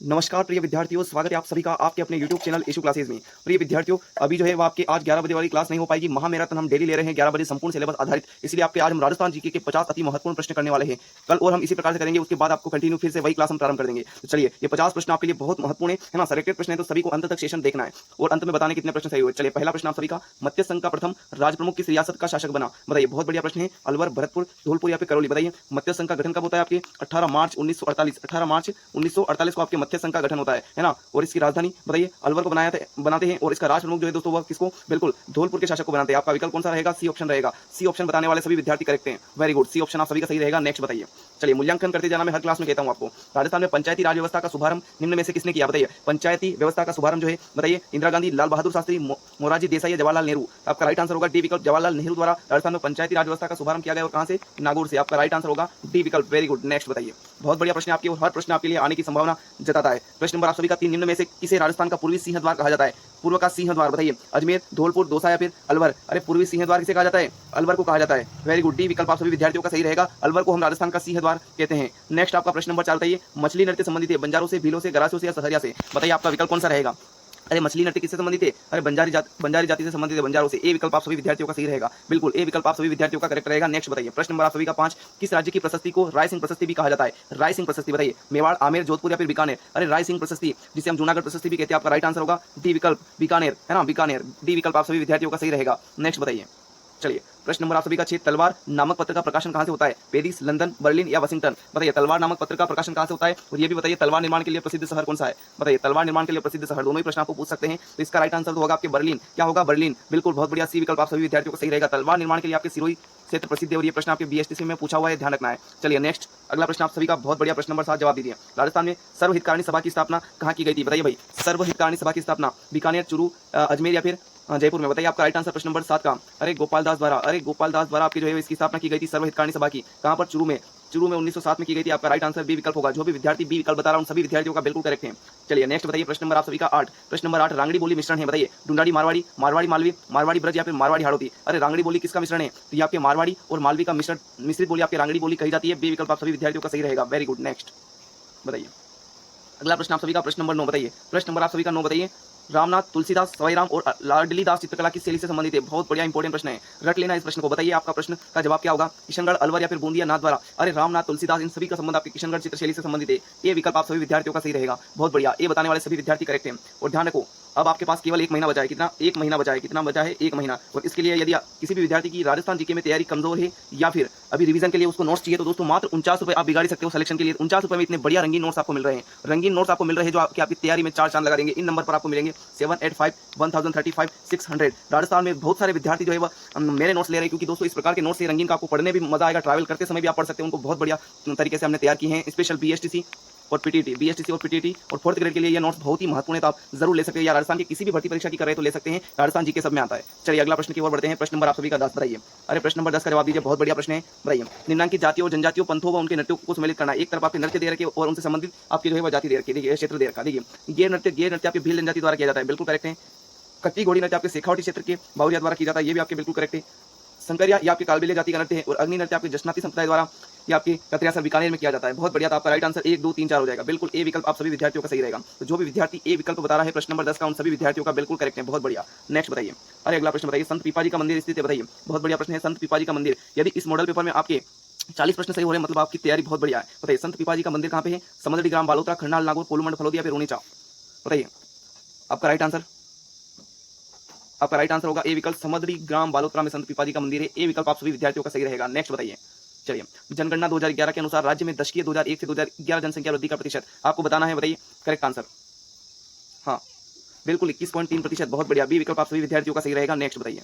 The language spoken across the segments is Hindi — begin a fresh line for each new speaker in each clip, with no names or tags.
नमस्कार प्रिय विद्यार्थियों, स्वागत है आप सभी का आपके अपने YouTube चैनल इशू क्लासेस में। प्रिय विद्यार्थियों, अभी जो है वो आपके आज 11 बजे वाली क्लास नहीं हो पाएगी। महामैराथन हम डेली ले रहे हैं 11 बजे संपूर्ण सिलेबस आधारित, इसलिए आपके आज हम राजस्थान जीके के 50 अति महत्वपूर्ण प्रश्न करने वाले हैं कल, और हम इसी प्रकार से करेंगे। उसके बाद आपको कंटिन्यू फिर से वही क्लास हम प्रारंभ कर देंगे। तो चलिए, ये 50 प्रश्न आपके लिए बहुत महत्वपूर्ण है ना, सेलेक्टेड प्रश्न है, तो सभी को अंत तक सेशन देखना है और अंत में बताने कितने प्रश्न सही हुए। चलिए, पहला प्रश्न आप सभी का, मत्स्य संघ का प्रथम राज प्रमुख किस रियासत का शासक बना? बताइए, बहुत बढ़िया प्रश्न है। अलवर, भरतपुर, धौलपुर या फिर करौली? बताइए, मत्स्य संघ का गठन कब होता है? आपके 18 मार्च 1948, 18 मार्च 1948 को आपके मत्स्य संघ का गठन होता है ना। और इसकी राजधानी बताइए, अलवर को बनाते हैं, और इसका राज प्रमुख जो है दोस्तों वह किसको? बिल्कुल धौलपुर के शासक को बनाते हैं। आपका विकल्प कौन सा रहेगा? सी ऑप्शन रहेगा। सी ऑप्शन बताने वाले सभी विद्यार्थी करेक्ट हैं। वेरी गुड, सी ऑप्शन आप सभी का सही रहेगा। नेक्स्ट बताइए। चलिए, मूल्यांकन करते जाना मैं हर क्लास में कहता हूं आपको। राजस्थान में पंचायती राज व्यवस्था का शुभारंभ निम्न में से किसने किया? बताइए, पंचायती व्यवस्था का शुभारंभ जो है बताइए, इंदिरा गांधी, लाल बहादुर शास्त्री, मोरारजी देसाई या जवाहरलाल नेहरू? आपका राइट आंसर होगा डी विकल्प, जवाहरलाल नेहरू द्वारा राजस्थान में पंचायती राज व्यवस्था का शुभारंभ किया गया। और कहां से? नागौर से। आपका राइट आंसर होगा डी विकल्प। वेरी गुड, नेक्स्ट बताइए। बहुत बढ़िया प्रश्न आपके, और हर प्रश्न आपके लिए आने की संभावना जताता है। प्रश्न नंबर आप सभी का 3, निम्न में से किसे राजस्थान का पूर्वी सिंह द्वार कहा जाता है? पूर्व का सिंह द्वार बताइए, अजमेर, धौलपुर, दौसा या फिर अलवर? अरे, पूर्वी सिंह द्वार किसे कहा जाता है? अलवर को कहा जाता है। वेरी गुड, डी विकल्प आप सभी विद्यार्थियों का सही रहेगा। अलवर को हम राजस्थान का सिंह द्वार कहते हैं। नेक्स्ट आपका प्रश्न नंबर 4 बताइए, मछली नृत्य संबंधित है बंजारों से, भीलों से, गरासियों से या सहरिया से? बताइए, आपका विकल्प कौन सा रहेगा? अरे, मछली नृत्य किससे संबंधित है? अरे, बंजारी जाति से संबंधित है, बंजारों से। ए विकल्प आप सभी विद्यार्थियों का सही रहेगा। बिल्कुल, ए विकल्प आप सभी विद्यार्थियों का करेक्ट रहेगा। नेक्स्ट बताइए, प्रश्न नंबर आप सभी का 5, किस राज्य की प्रशस्ति को राय सिंह प्रशस्ति भी कहा जाता है? राय सिंह प्रशस्ति बताइए, मेवाड़, आमेर, जोधपुर या फिर बीकानेर? अरे, राय सिंह प्रशस्ति, जिसे हम जूनागढ़ प्रशस्ति भी कहते हैं। आपका राइट आंसर होगा डी विकल्प, बीकानेर, है ना, बीकानेर। डी विकल्प आप सभी विद्यार्थियों का सही रहेगा। नेक्स्ट बताइए। चलिए, प्रश्न नंबर आप सभी का 6, तलवार नामक पत्र का प्रकाशन कहां से होता है? पेरिस, लंदन, बर्लिन या वाशिंगटन? बताइए, तलवार नामक पत्र का प्रकाशन कहां से होता है? और ये भी बताइए, तलवार निर्माण के लिए प्रसिद्ध शहर कौन सा है? बताइए, तलवार निर्माण के लिए प्रसिद्ध शहर। दोनों ही प्रश्न आपको पूछ सकते हैं, तो इसका राइट आंसर तो होगा आपके बर्लिन। क्या होगा? बर्लिन। बिल्कुल, बहुत बढ़िया, सी विकल्प आप सभी विद्यार्थियों को सही रहेगा। तलवार निर्माण के लिए आपके सिरोही क्षेत्र प्रसिद्ध है, और ये प्रश्न आपके बीएसटीसी में पूछा हुआ है, ध्यान रखना है। चलिए, नेक्स्ट अगला प्रश्न आप सभी का बहुत बढ़िया, प्रश्न नंबर 7 जवाब दीजिए। राजस्थान में सर्वहितकारिणी सभा की स्थापना कहां की गई थी? बताइए भाई, सर्वहितकारिणी सभा की स्थापना बीकानेर, चूरू, अजमेर या फिर जयपुर में? बताइए, आपका राइट आंसर प्रश्न नंबर 7 का। अरे, गोपाल दास द्वारा, अरे गोपाल दास द्वारा आपकी जो है इसकी स्थापना की गई थी सर्वहितकारिणी सभा की। कहां पर? चूरू में। चूरू में 1907 में की गई थी। आपका राइट आंसर बी विकल्प होगा। जो भी विद्यार्थी बी विकल्प बता रहा हूं, उन सभी विद्यार्थियों का बिल्कुल करेक्ट है। चलिए, नेक्स्ट बताइए, प्रश्न नंबर आप सभी का 8। प्रश्न नंबर 8, रांगड़ी बोली मिश्रण है। बताइए, डुंडाड़ी मारवाड़ी, मारवाड़ी मालवी, मारवाड़ी ब्रज या फिर मारवाड़ी हाड़ौती? अरे, रांगड़ी बोली किसका मिश्रण है? तो ये आपके मारवाड़ी और मालवी का मिश्रित बोली आपकी रांगड़ी बोली कही जाती है। बी विकल्प आप सभी विद्यार्थियों का सही रहेगा। वेरी गुड, नेक्स्ट बताइए। अगला प्रश्न आप सभी का प्रश्न नंबर 9 बताइए। प्रश्न नंबर आप सभी का 9 बताइए, रामनाथ, तुलसीदास, सवाईराम और लाडली दास चित्रकला की शैली से संबंधित है? बहुत बढ़िया इंपॉर्टेंट प्रश्न है, रट लेना इस प्रश्न को। बताइए, आपका प्रश्न का जवाब क्या होगा? किशनगढ़, अलवर या फिर बूंदिया नाथ द्वारा? अरे, रामनाथ, तुलसीदास, इन सभी का संबंध आपकी किशनगढ़ चित्रशैली से संबंधित है। ये विकल्प आप सभी विद्यार्थियों का सही रहेगा। बहुत बढ़िया, ये बताने वाले सभी विद्यार्थी करेक्ट हैं। और ध्यान रखो, अब आपके पास केवल 1 महीना बचा है। कितना? 1 महीना बचा है। कितना बचा है? 1 महीना। और इसके लिए यदि किसी भी विद्यार्थी की राजस्थान जीके में तैयारी कमजोर है, या फिर अभी रिवीजन के लिए उसको नोट्स चाहिए, तो दोस्तों मात्र 49 रुपये आप बिगाड़ सकते हो सिलेक्शन के लिए। 49 रुपये में इतने बढ़िया रंगीन नोट्स आपको मिल रहे हैं। रंगीन नोट्स आपको मिल रहे हैं जो आपकी तैयारी में 4 चांद लगा देंगे। इन नंबर पर आपको मिलेंगे 785 1035 600। राजस्थान में बहुत सारे विद्यार्थी जो है वह मेरे नोट्स ले रहे हैं, क्योंकि दोस्तों इस प्रकार के नोट्स से रंगीन का आपको पढ़ने भी मजा आएगा, ट्रैवल करते समय भी आप पढ़ सकते हैं उनको। बहुत बढ़िया तरीके से हमने तैयार की हैं। स्पेशल बीएसटीसी और पीटीटी और 4th ग्रेड के लिए ये नोट्स बहुत ही महत्वपूर्ण है, तो आप जरूर ले सकते हैं। या राजस्थान की किसी भी भर्ती परीक्षा की कर रहे हैं तो ले सकते हैं, राजस्थान जीके सब में आता है। चलिए, अगला प्रश्न की ओर बढ़ते हैं। प्रश्न नंबर आप सभी का 10 बताइए। अरे, प्रश्न नंबर 10 का जवाब दीजिए। बहुत बढ़िया प्रश्न है, बताइए, निम्नांकित जातियों, जनजातियों, पंथों व उनके नृत्यों को सम्मिलित करना। एक तरफ आपके नृत्य दे रखे और उनसे संबंधित आपकी जो है वह जाति दे रखी है। देखिए, क्षेत्र दे रखा। देखिए, ये नृत्य आपके भील जनजाति द्वारा किया जाता है। बिल्कुल करेक्ट है। कट्टी घोड़ी नृत्य आपके शेखावटी क्षेत्र के बावरिया द्वारा किया जाता है। ये भी आपके बिल्कुल करेक्ट है। संकरिया ये आपके कालबेलिया जाति का नृत्य है। और अग्नि नृत्य आपके जशनाती संप्रदाय द्वारा ये आपके कतरियासर बीकानेर में किया जाता है। बहुत बढ़िया, तो आपका राइट आंसर 1 2 3 4 हो जाएगा। बिल्कुल, ए विकल्प आप सभी विद्यार्थियों का सही रहेगा। तो जो भी विद्यार्थी ए विकल्प बता रहा है प्रश्न नंबर 10 का, उन सभी विद्यार्थियों का बिल्कुल करेक्ट है। बहुत बढ़िया, नेक्स्ट बताइए। अरे, अगला प्रश्न बताइए, संत पीपाजी का मंदिर स्थित है? बताइए, बहुत बढ़िया प्रश्न है, संत पीपाजी का मंदिर। यदि इस मॉडल पेपर में आपके 40 प्रश्न सही हो रहे हैं, मतलब आपकी तैयारी बहुत बढ़िया है। बताइए, संत पीपाजी का मंदिर कहाँ पे है? समुद्री ग्राम, बालोतरा, खरनाल, नागौर, कोलूमंड, फलोदिया, फिर रूनीचा? बताइए, आपका राइट आंसर होगा ए विकल्प, समुद्री ग्राम बालोतरा में संत पीपाजी का मंदिर है। ए विकल्प आप सभी विद्यार्थियों का सही रहेगा। नेक्स्ट बताइए। चलिए, जनगणना 2011 के अनुसार राज्य में दशकीय 2001 से 2011 जनसंख्या वृद्धि का प्रतिशत आपको बताना है। बताइए, करेक्ट आंसर। हाँ, बिल्कुल 21.3%। बहुत बढ़िया, बी विकल्प आप सभी विद्यार्थियों का सही रहेगा। नेक्स्ट बताइए।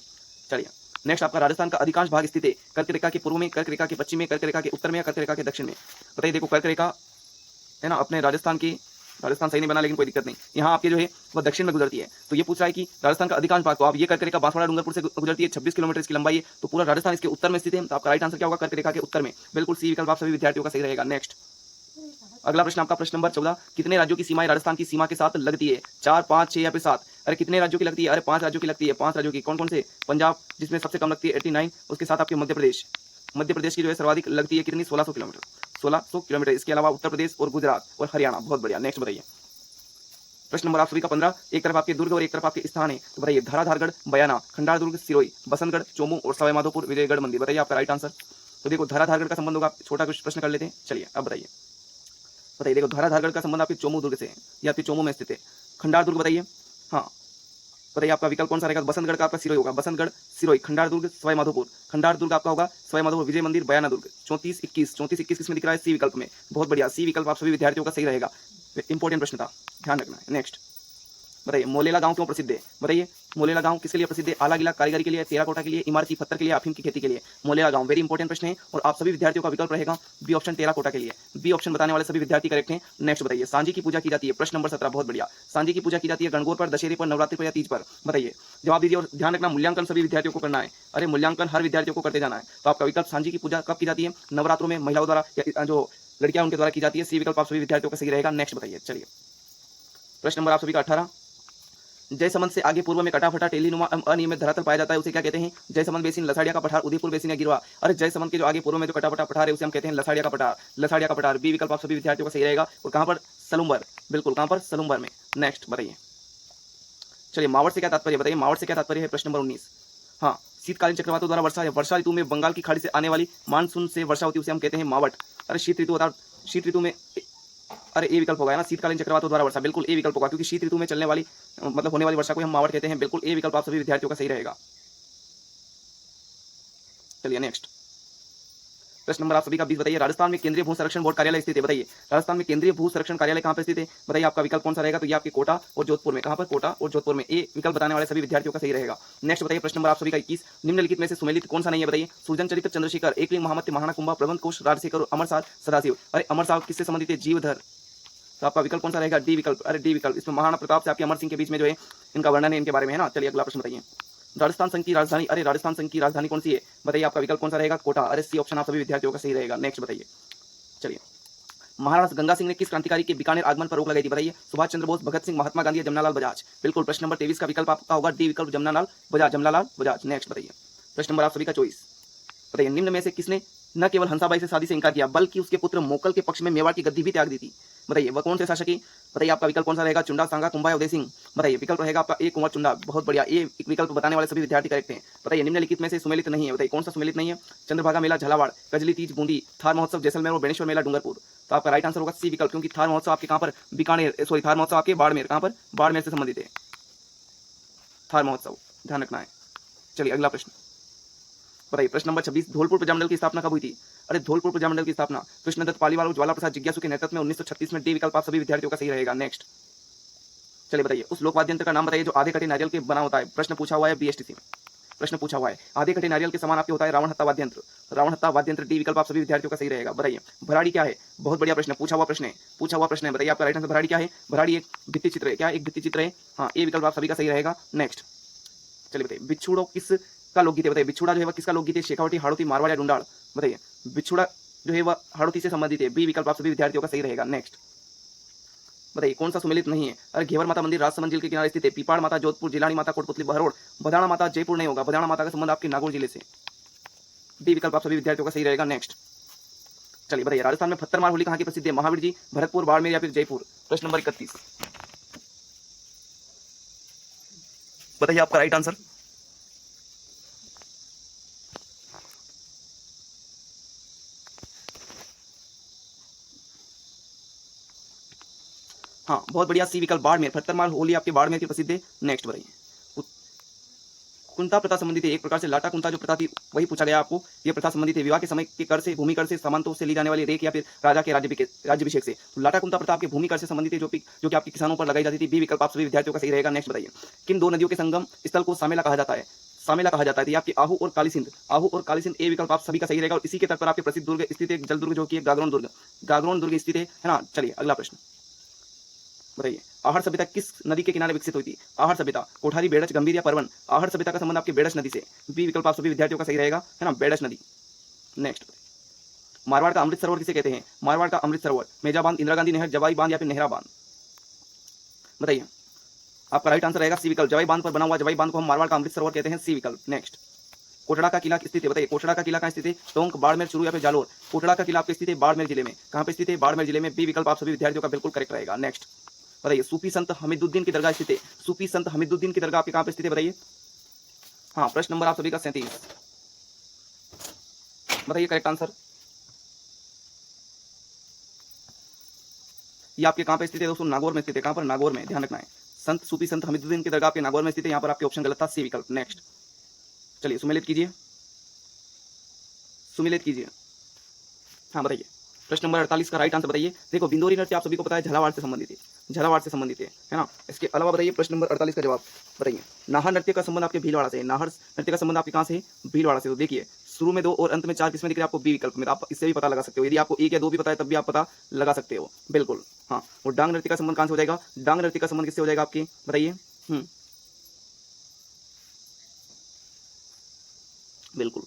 चलिए, नेक्स्ट आपका, राजस्थान का अधिकांश भाग स्थित है कर्क रेखा के पूर्व में, कर्क रेखा के पश्चिम में, कर्क रेखा के उत्तर में या कर्क रेखा के दक्षिण में? बताइए, देखो कर्क रेखा है ना, अपने राजस्थान सही नहीं बना, लेकिन कोई दिक्कत नहीं। यहाँ आपके जो है वह दक्षिण में गुजरती है। तो ये पूछ रहा है कि राजस्थान का अधिकांश भाग, तो आप ये कर्क रेखा बांसवाड़ा डूंगरपुर से गुजरती है, 26 किलोमीटर इसकी लंबाई है। तो पूरा राजस्थान इसके उत्तर में स्थित है। तो आपका राइट आंसर क्या होगा? कर्क रेखा के उत्तर में। बिल्कुल, सी विकल्प आप सभी विद्यार्थियों का सही रहेगा। नेक्स्ट अगला प्रश्न आपका, प्रश्न नंबर 14, कितने राज्यों की सीमाएं राजस्थान की सीमा के साथ लगती है? 4, 5, 6 या फिर 7? अरे, कितने राज्यों की लगती है? अरे, 5 राज्यों की लगती है। 5 राज्यों की कौन कौन से? पंजाब, जिसमें सबसे कम लगती है 89, उसके साथ आपके मध्य प्रदेश की जो है सर्वाधिक लगती है कितनी? 1600 किलोमीटर। 1600 किलोमीटर। इसके अलावा उत्तर प्रदेश और गुजरात और हरियाणा। बहुत बढ़िया, नेक्स्ट बताइए। प्रश्न नंबर आप सभी का 15, एक तरफ आपके दुर्ग और एक तरफ आपके स्थान है, तो बताइए धराधारगढ़, बयाना, खंडार दुर्ग, सिरोही, बसंतगढ़, चोमू और सवाई माधोपुर, विजयगढ़ मंदिर। बताइए आपका राइट आंसर। तो देखो धराधारगढ़ का संबंध होगा, छोटा कुछ प्रश्न कर लेते हैं। चलिए अब बताइए, बताइए देखो धराधारगढ़ का संबंध आपके चोमू दुर्ग से है, ये आपके चोमू में स्थित है। खंडार दुर्ग बताइए, हाँ बताइए आपका विकल्प कौन सा रहेगा। बसंतगढ़ का आपका सिरोही होगा, बसंतगढ़, सिरोही, खंडार दुर्ग, सवाई माधोपुर। खंडार दुर्ग आपका होगा, सवाई माधोपुर, विजय मंदिर, बयाना दुर्ग। 34-21 किसमें दिख रहा है, सी विकल्प में। बहुत बढ़िया, सी विकल्प आप सभी विद्यार्थियों का सही रहेगा। इंपॉर्टेंट प्रश्न था, ध्यान रखना है। नेक्स्ट बताइए मोलेला गांव क्यों प्रसिद्ध है। बताइए मोलेला गांव किसके लिए प्रसिद्ध है। आला गिला कारीगरी के लिए, टेराकोटा के लिए, इमारती पत्थर के लिए, अफीम की खेती के लिए। मोलेला गांव वेरी इंपॉर्टेंट प्रश्न है और आप सभी विद्यार्थियों का विकल्प रहेगा बी ऑप्शन, टेराकोटा के लिए। बी ऑप्शन बताने वाले सभी विद्यार्थी करेक्ट हैं। नेक्स्ट बताइए सांझी की पूजा की जाती है। प्रश्न नंबर 17, बहुत बढ़िया। सांझी की पूजा की जाती है गणगौर पर, दशहरे पर, नवरात्रि पर या तीज पर। बताइए जवाब दीजिए और ध्यान रखना मूल्यांकन सभी विद्यार्थियों को करना है। अरे मूल्यांकन हर विद्यार्थियों को करते जाना है। तो आपका विकल्प सांझी की पूजा कब की जाती है, नवरात्रों में महिलाओं द्वारा या जो लड़कियां उनके द्वारा की जाती है। सी विकल्प आप सभी विद्यार्थियों का सही रहेगा। नेक्स्ट बताइए, चलिए प्रश्न नंबर आप सभी का 18, जयसमंद से आगे पूर्व में कटाफटा टेलीनुमा अनियमित धरातल पाया जाता है, उसे क्या कहते हैं। जयसमंद बेसिन, लसाड़िया का पठार, उदयपुर बेसिन या गिरवा। अरे जयसमंद के जो आगे पूर्व में जो कटाफटा पठार है उसे हम कहते हैं लसाड़िया का पठार, लसाड़िया का पठार। बी विकल्प आप सभी विद्यार्थियों का सही रहेगा। और कहां पर, सलूम्बर, बिल्कुल कहां पर, सलूम्बर में। नेक्स्ट बताइए, चलिए मावट से क्या तात्पर्य बताइए, मावट से क्या तात्पर्य है। प्रश्न नंबर 19, हाँ शीतकालीन चक्रवातों द्वारा वर्षा, वर्षा ऋतु में बंगाल की खाड़ी से आने वाली मानसून से वर्षा होती है, उसे हम कहते हैं मावट। अरे शीत ऋतु होता, शीत ऋतु में, अरे ए विकल्प होगा ना, शीतकालीन चक्रवातों द्वारा वर्षा, बिल्कुल ए विकल्प होगा, क्योंकि शीत ऋतु में चलने वाली मतलब होने वाली वर्षा को हम मावट कहते हैं। बिल्कुल ए विकल्प आप सभी विद्यार्थियों का सही रहेगा। चलिए नेक्स्ट प्रश्न नंबर आप सभी का 20, बताइए राजस्थान में केंद्रीय भू संरक्षण बोर्ड कार्यालय स्थित है। बताइए राजस्थान में केंद्रीय भू संरक्षण कार्यालय कहां पर स्थित है। बताइए आपका विकल्प कौन सा रहेगा। तो ये आपके कोटा और जोधपुर में। कहां पर, कोटा और जोधपुर में। ए विकल्प बताने वाले सभी विद्यार्थियों का सही रहेगा। नेक्स्ट बताइए प्रश्न नंबर आप सभी का 21, निम्नलिखित में से सुमेलित कौन सा नहीं है। बताइए सुरजन चरित्र, चंद्रशेखर, एकलिंग महामत्य, महाना कुंभा, प्रबंध कोश, राजशेखर और अमरसार सदाशिव। अरे अमरसार किससे संबंधित है, जीवधर। तो आपका विकल्प कौन सा रहेगा, डी विकल्प। अरे डी विकल्प, इसमें महाराणा प्रताप से आपके अमर सिंह के बीच में जो है इनका वर्णन है, इनके बारे में है ना। चलिए अगला प्रश्न बताइए, राजस्थान संघ की राजधानी, अरे राजस्थान संघ की राजधानी कौन सी है। बताइए आपका विकल्प कौन सा रहेगा, कोटा। अरे सी ऑप्शन आप सभी विद्यार्थियों का सही रहेगा। नेक्स्ट बताइए, चलिए महाराणा गंगा सिंह ने किस क्रांतिकारी के बीकानेर आगमन पर रोक लगाई थी। बताइए सुभाष चंद्र बोस, भगत सिंह, महात्मा गांधी या जमनालाल बजाज। बिल्कुल प्रश्न नंबर 23 का विकल्प आपका होगा डी विकल्प, जमनालाल बजाज, जमनालाल बजाज। नेक्स्ट बताइए प्रश्न नंबर आप सभी का 24, बताइए निम्न में से किसने न केवल हंसाबाई से शादी से इनकार किया बल्कि उसके पुत्र मोकल के पक्ष में मेवाड़ की गद्दी भी त्याग दी थी। बताइए वह कौन से शासक की। बताइए आपका विकल्प कौन सा रहेगा, चुंडा, सांगा, कुंभा या उदय सिंह। बताइए विकल्प रहेगा आपका ए कुंवर चुंडा। बहुत बढ़िया, ए विकल्प बताने वाले सभी विद्यार्थी करेक्ट हैं। बताइए निम्नलिखित में से सुमेलित नहीं है। बताइए कौन सा सुमेलित नहीं है। चंद्रभागा मेला झालावाड़, कजली तीज बूंदी, थार महोत्सव जैसलमेर और बेणेश्वर मेला डूंगरपुर। तो आपका राइट आंसर होगा सी विकल्प, क्योंकि थार महोत्सव आपके कहां पर, बीकानेर, सॉरी थार महोत्सव आपके बाड़मेर, कहां पर, बाड़मेर से संबंधित है थार महोत्सव, ध्यान रखना है। चलिए अगला प्रश्न बताइए प्रश्न नंबर 26, धौलपुर प्रजामंडल की स्थापना कब हुई थी। अरे धौलपुर प्रजामंडल की स्थापना कृष्णदत्त पालीवाल और ज्वाला प्रसाद जिज्ञासु के नेतृत्व में 1936 में। डी विकल्प आप सभी विद्यार्थियों का सही रहेगा। नेक्स्ट चलिए बताइए उस लोक वाद्य यंत्र का नाम बताइए जो आधे कटे नारियल के बना होता है। प्रश्न पूछा हुआ है बीएसटीसी में, प्रश्न पूछा हुआ है आधे कटे नारियल के समान आपके होता है रावण हत्ता वाद्य यंत्र। रावण हत्ता वाद्य यंत्र डी विकल्प आप सभी विद्यार्थियों का सही रहेगा। बताइए भराड़ी क्या है। बहुत बढ़िया प्रश्न, पूछा हुआ प्रश्न है, पूछा हुआ प्रश्न है। बताइए आपका राइट आंसर भराड़ी क्या है। भराड़ी एक भित्ति चित्र है। क्या एक भित्ति चित्र है, हाँ ए विकल्प आप सभी का सही रहेगा। नेक्स्ट चलिए बताइए बिच्छुड़ो किस का लोकगीत है। बताइए बिच्छुड़ा जो है वह किसका लोकगीत है, शेखावटी, हाड़ौती, मारवाड़ या डुंडाड़। बताइए बिच्छुड़ा जो है वह हाड़ौती से संबंधित है। बी विकल्प आप सभी विद्यार्थियों का सही रहेगा। नेक्स्ट बताइए कौन सा सुमेलित नहीं है। अरे घेवर माता मंदिर राजसमंद जिले के किनारे स्थित है। पीपाड़ माता जोधपुर, जिलानी माता कोटपुतली बहरोड़, बदाना माता जयपुर नहीं होगा, बदाना माता का संबंध आपके नागौर जिले से। डी विकल्प आप सभी विद्यार्थियों का सही रहेगा। नेक्स्ट चलिए बताइए राजस्थान में पत्थरमार होली कहाँ की प्रसिद्ध है, महावीर जी, भरतपुर, बाड़मेर या फिर जयपुर। प्रश्न नंबर 31, बताइए आपका राइट आंसर। हाँ बहुत बढ़िया, सी विकल्प बाड़मेर, पत्थरमार होली आपके बाड़मेर की प्रसिद्ध है। नेक्स्ट बताइए कुंता प्रथा संबंधित है, एक प्रकार से लाटा कुंता जो प्रथा थी वही पूछा गया आपको। यह प्रथा संबंधित है विवाह के समय के कर से, भूमि कर से, सामंतों से ली जाने वाली रेख या फिर राजा के राज्याभिषेक से। तो लाटा कुंता प्रथा आपके भूमि कर से संबंधित है जो कि आपके किसानों पर लगाई जाती थी। बी विकल्प आप सभी विद्यार्थियों का सही रहेगा। नेक्स्ट बताइए किन दो नदियों के संगम स्थल को सामेला कहा जाता है। सामेला कहा जाता है ये आपकी आहू और काली सिंध, आहू और काली सिंध। ए विकल्प आप सभी का सही रहेगा। और इसी के तट पर आपके प्रसिद्ध दुर्ग स्थित है, जल दुर्ग जो कि गागरोन दुर्ग, गागरोन दुर्ग स्थित है ना। चलिए अगला प्रश्न बताइए आहड़ सभ्यता किस नदी के किनारे विकसित हुई थी। आहड़ सभ्यता कोठारी, बेड़च, गंभीर या परवन। आहड़ सभ्यता का संबंध आपके बेड़च नदी से। बी विकल्प आप सभी विद्यार्थियों का सही रहेगा, है ना, बेड़च नदी। नेक्स्ट मारवाड़ का अमृत सरोवर किसे कहते हैं। मारवाड़ का अमृत सरोवर मेजा बांध, इंदिरा गांधी नहर, जवाई बांध या फिर नेहरा बांध। बताइए आपका राइट आंसर रहेगा सी विकल्प, जवाई बांध पर बना हुआ जवाई बांध को हम मारवाड़ का अमृत सरोवर कहते हैं। सी विकल्प। नेक्स्ट कोटड़ा का किला स्थित है। बताइए कोटड़ा का किला कहाँ स्थित है, टोंक, बाड़मेर, चूरू या फिर जालोर। कोटड़ा का किला आपके स्थित है बाड़मेर जिले में। कहाँ पे स्थित है, बाड़मेर जिले में। बी विकल्प आप सभी विद्यार्थियों का बिल्कुल करेक्ट रहेगा। नेक्स्ट बताइए। सूफी संत हमीदुद्दीन की दरगाह स्थित है। सूफी संत हमीदुद्दीन की दरगाह आपके कहाँ पे स्थित है बताइए। हाँ, प्रश्न नंबर आप सभी का 37। बताइए करेक्ट आंसर। ये आपके कहाँ पे स्थित है दोस्तों, नागौर में स्थित है। कहाँ पर, नागौर में, ध्यान रखना है। संत सूफी संत हमीदुद्दीन की दरगाह आपके नागौर में स्थित है। यहाँ पर आपके ऑप्शन गलत था, सी विकल्प। नेक्स्ट चलिए सुमेलित कीजिए, सुमेलित कीजिए। हाँ बताइए, प्रश्न नंबर 48 का राइट आंसर बताइए। देखो बिंदोरी नृत्य आप सभी को पता है झालावाड़ से संबंधित है, झालावाड़ से संबंधित है ना। इसके अलावा बताइए प्रश्न नंबर 48 का जवाब बताइए। नाहर नृत्य का संबंध आपके भीलवाड़ा से है। नाहर नृत्य का संबंध आपके कहाँ से है, भीलवाड़ा से। तो देखिए शुरू में 2 और अंत में 4 किसमें दिख रहे हैं आपको, बी विकल्प में। आप इससे भी पता लगा सकते हो, यदि आपको 1 या 2 भी पता है तब भी आप पता लगा सकते हो, बिल्कुल। हाँ, और डांग नृत्य का संबंध कहाँ से हो जाएगा, डांग नृत्य का संबंध किससे हो जाएगा आपके बताइए। बिल्कुल।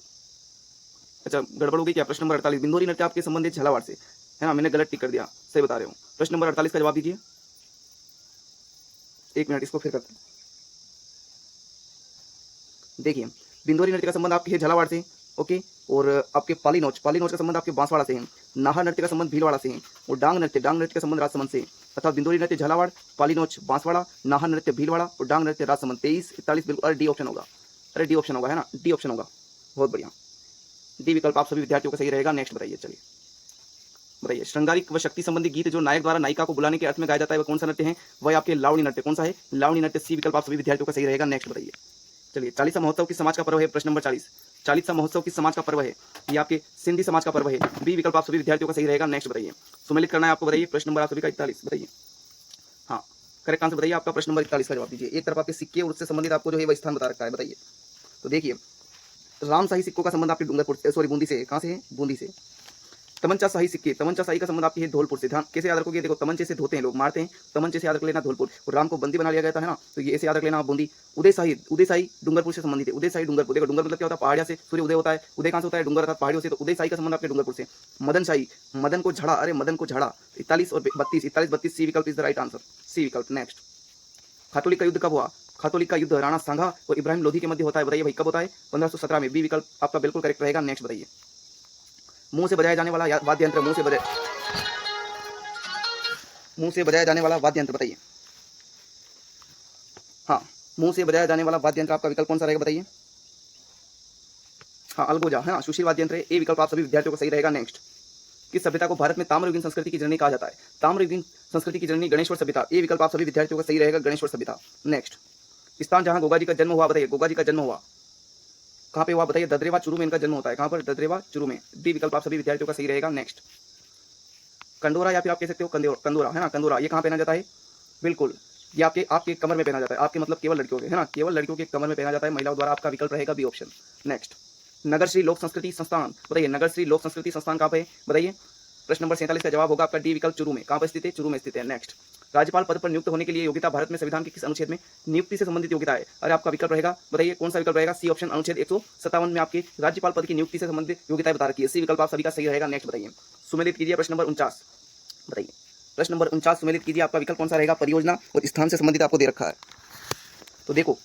अच्छा गड़बड़ हो गई क्या, प्रश्न नंबर 48 बिंदोरी नृत्य आपके संबंधित झालावाड़ से है ना, मैंने गलत टिक कर दिया, सही बता रहे हो। प्रश्न नंबर 48 का जवाब दीजिए। 1 मिनट इसको फिर करते हैं। देखिए बिंदोरी नृत्य का संबंध आपके है झालावाड़ से, ओके। और आपके पालीनोच का संबंध आपके बांसवाड़ा से है। नाहर नृत्य का संबंध भीलवाड़ा से है। और डांग नृत्य का संबंध राजसमंद से। अर्थात बिंदोरी नृत्य झालावाड़, पालीनोच बांसवाड़ा, नाहर नृत्य भीलवाड़ा और डांग नृत्य राजसमंद। 23 41 बिल्कुल, अरे डी ऑप्शन होगा, अरे डी ऑप्शन होगा, है ना, डी ऑप्शन होगा। बहुत बढ़िया, डी विकल्प आप सभी विद्यार्थियों का सही रहेगा। नेक्स्ट बताइए, चलिए बताइए। श्रृंगारिक व शक्ति संबंधी गीत जो नायक द्वारा नायिका को बुलाने के अर्थ में गाया जाता है वह कौन सा नृत्य है, वह आपके लावणी नृत्य। कौन सा है, लावणी नृत्य। सी विकल्प आप सभी विद्यार्थियों का सही रहेगा। नेक्स्ट बताइए। चलिए 40वां महोत्सव किस समाज का पर्व है, प्रश्न नंबर 40। 40वां महोत्सव किस समाज का पर्व है, ये आपके सिंधी समाज का पर्व है। बी विकल्प आप सभी विद्यार्थियों का सही रहेगा। नेक्स्ट बताइए, सुमेलित करना है आपको, बताइए। प्रश्न नंबर आप सभी का 41 बताइए। हाँ करेक्ट आंसर बताइए आपका। प्रश्न नंबर 41 का जवाब दीजिए। एक तरफ आपके सिक्के और उससे संबंधित आपको जो है वह स्थान बता रखा है, बताइए। तो देखिए रामशाही सिक्कों का संबंध आपके डूंगरपुर, सॉरी बूंदी से। कहाँ से है, बूंदी से। तमंचा शाही सिक्के, तमंचा शाही का संबंध आपकी है धौलपुर से। ध्यान कैसे याद रखोगे, देखो तमंचे से धोते हैं लोग, मारते हैं, तमंचे से याद रख लेना धौलपुर। और राम को बंदी बना लिया गया था, है ना, तो ये ऐसे याद रख लेना आप बूंदी। उदय शाही डूंगरपुर से संबंधित है। उदय शाही डूंगरपुर, देखो डूंगर मतलब क्या होता है, पहाड़िया से सूर्य उदय होता है। उदय कहाँ से होता है, डूंगर अर्थात पहाड़ियों से। तो उदय शाही का संबंध आपके डूंगरपुर से। मदन शाही, मदन को झड़ा, अरे मदन को झड़ा। 41 और 32, 41 32 सी विकल्प इज द राइट आंसर, सी विकल्प। नेक्स्ट, खातोलिक का युद्ध कब हुआ, खातोलिक का युद्ध राणा सांगा और इब्राहिम लोधी के मध्य होता है, बताइए भाई कब होता है, 1517 में। बी विकल्प आपका बिल्कुल करेक्ट रहेगा। नेक्स्ट बताइए। मुंह से बजाया जाने वाला वाद्य यंत्र, मुंह से बजाया जाने वाला वाद्य यंत्र बताइए। हाँ, मुंह से बजाया जाने वाला वाद्य यंत्र आपका विकल्प कौन सा रहेगा बताइए। हाँ अलगोजा, है ना, सुशील वाद्य यंत्र। ए विकल्प आप सभी विद्यार्थियों को सही रहेगा। नेक्स्ट, किस सभ्यता को भारत में ताम्रयुगीन संस्कृति की जननी कहा जाता है, ताम्रयुगीन संस्कृति की जननी गणेश्वर सभ्यता। ए विकल्प आप सभी विद्यार्थियों का सही रहेगा, गणेश्वर सभ्यता। नेक्स्ट, स्थान जहां गोगा जी का जन्म हुआ, बताइए गोगा जी का जन्म हुआ कहाँ पे हुआ, बताइए। ददरेवा चुरू में इनका जन्म होता है। कहाँ पर, ददरेवा चुरू में। डी विकल्प आप सभी विद्यार्थियों का सही रहेगा। नेक्स्ट, कंडोरा या फिर आप कह सकते हो कंदोरा, है ना, कंदोरा, ये कहाँ पहना जाता है, बिल्कुल ये आपके कमर में पहना जाता है। आपके मतलब केवल लड़कियों के, है ना, केवल लड़कियों के कमर में पहना जाता है, महिलाओं द्वारा। आपका विकल्प रहेगा बी ऑप्शन। नेक्स्ट, नगर श्री लोक संस्कृति संस्थान, बताइए नगर श्री लोक संस्कृति संस्थान कहाँ पे है, बताइए। प्रश्न नंबर 47 का जवाब होगा आपका डी विकल्प, चुरू में। कहाँ पर स्थित है, चुरू में स्थित है। नेक्स्ट, राज्यपाल पद पर नियुक्त होने के लिए योग्यता भारत में संविधान के किस अनुच्छेद में नियुक्ति से संबंधित योग्यता है, अरे आपका विकल्प रहेगा, बताइए कौन सा विकल्प रहेगा। सी ऑप्शन, अनुच्छेद 157 में आपके राज्यपाल पद की नियुक्ति से संबंधित योग्यता बता रखी है। सी विकल्प आप सभी का सही रहेगा। नेक्स्ट बताइए, सुमेलित कीजिए प्रश्न नंबर 49 बताइए। प्रश्न नंबर 49 सुमेलित कीजिए, आपका विकल्प कौन सा रहेगा, परियोजना और स्थान से संबंधित आपको दे रखा है। तो देखो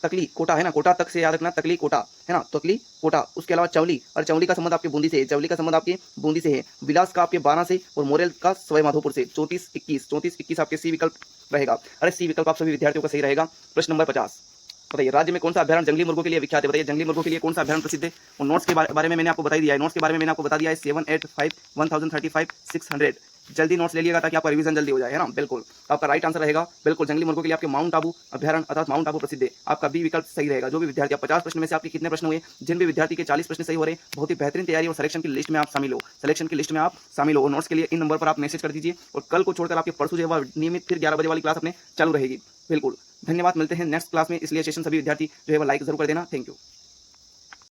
तकली कोटा, है ना, कोटा तक से याद रखना, तकली कोटा, है ना, तकली कोटा। उसके अलावा चवली, और चवली का संबंध आपके बूंदी से है, चवली का संबंध आपके बूंदी से है। विलास का आपके 12 से और मोरेल का सवाई माधोपुर से। 34 21 आपके सी विकल्प रहेगा। अरे सी विकल्प आप सभी विद्यार्थियों का सही रहेगा। प्रश्न नंबर 50 बताइए, राज्य में कौन सा अभ्यारण्य जंगली मुर्गों के लिए विख्यात है, बताइए जंगली मुर्गों के लिए कौन सा अभ्यारण्य प्रसिद्ध है। और नोट्स के बारे में मैंने आपको बता दिया है, नोट्स के बारे में मैंने आपको बता दिया है 785 1035 600। जल्दी नोट्स ले लिएगा ताकि आपका रिवीजन जल्दी हो जाए, है ना, बिल्कुल। आपका राइट आंसर रहेगा बिल्कुल, जंगली मुर्गों के लिए आपके माउंट आबू अभ्यारण्य अर्थात माउंट आबू प्रसिद्ध है। आपका बी विकल्प सही रहेगा। जो भी विद्यार्थी, 50 प्रश्न में से आपके कितने प्रश्न हुए, जिन भी विद्यार्थी के 40 प्रश्न सही हो रहे, बहुत ही बेहतरीन तैयारी और सिलेक्शन की लिस्ट में आप शामिल हो, सिलेक्शन की लिस्ट में आप शामिल हो। और नोट्स के लिए इन नंबर पर आप मैसेज कर दीजिए। और कल को छोड़कर आपके परसों जो है नियमित फिर 11 बजे वाली क्लास अपने चालू रहेगी, बिल्कुल। धन्यवाद, मिलते हैं नेक्स्ट क्लास में। इसलिए सेशन सभी विद्यार्थी जो है वो लाइक जरूर कर देना। Thank you.